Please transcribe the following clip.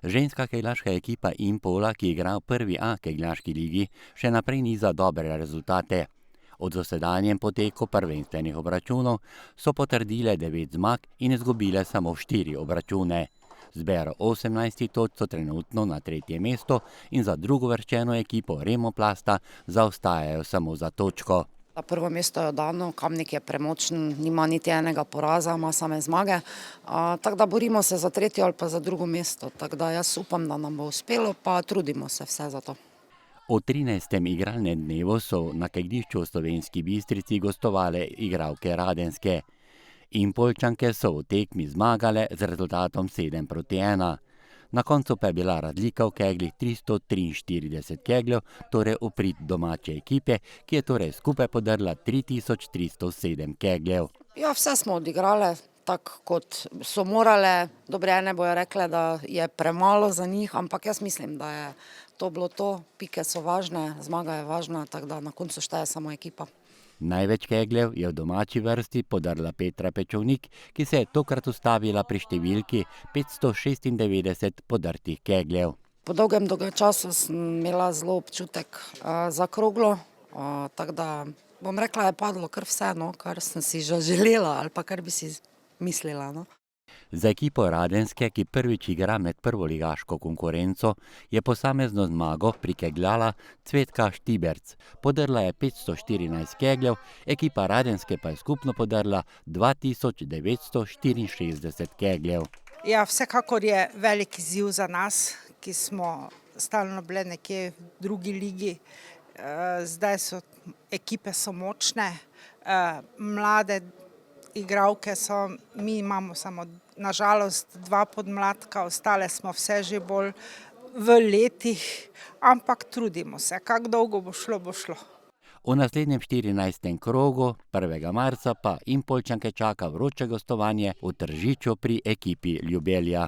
Ženska kegljaška ekipa Impola, ki igra v prvi A kegljaški ligi, še naprej niza dobre rezultate. Od dosedanjem poteku prvenstvenih obračunov so potrdile 9 zmag in izgubile samo 4 obračune. Zbero 18 točk so trenutno na 3. mestu in za drugovrščeno ekipo Remoplasta zaostajajo samo za točko. Na prvo mesto je dano, Kamnik je premočen, nima niti enega poraza, ima same zmage. Tako da borimo se za 3. ali pa za 2. mesto. Tako da jaz upam, da nam bo uspelo, pa trudimo se vse za to. V 13. igralnem dnevu so na kegljišču v Slovenski Bistrici gostovale igralke Radenske. Impoljčanke so v tekmi zmagale z rezultatom 7-1. Na koncu pa je bila razlika v keglih 343 kegljev, torej v prid domače ekipe, ki je torej skupaj podrla 3307 kegljev. Ja, vse smo odigrale, tako kot so morale. Dobrene bojo rekle, da je premalo za njih, ampak jaz mislim, da je to bilo to. Pike so važne, zmaga je važna, tako da na koncu šteje samo ekipa. Največ kegljev je v domači vrsti podrla Petra Pečovnik, ki se je tokrat ustavila pri številki 596 podrtih kegljev. Po dolgem času sem imela zelo občutek za kroglo, tako da bom rekla, je padlo kar vse, kar sem si že želela ali pa kar bi si mislila. Za ekipo Radenske, ki prvič igra med prvoligaško konkurenco, je posamezno zmago prikegljala Cvetka Štiberc. Podrla je 514 kegljev, ekipa Radenske pa je skupno podrla 2964 kegljev. Ja, vsekakor je velik izziv za nas, ki smo stalno bile nekje v drugi ligi. Zdaj ekipe so močne, mlade igralke so, mi imamo samo nažalost 2 podmladka, ostale smo vse že bolj v letih, ampak trudimo se, kako dolgo bo šlo, bo šlo. V naslednjem 14. krogu 1. marca pa Impoljčanke čaka vroče gostovanje v Tržiču pri ekipi Ljubelja.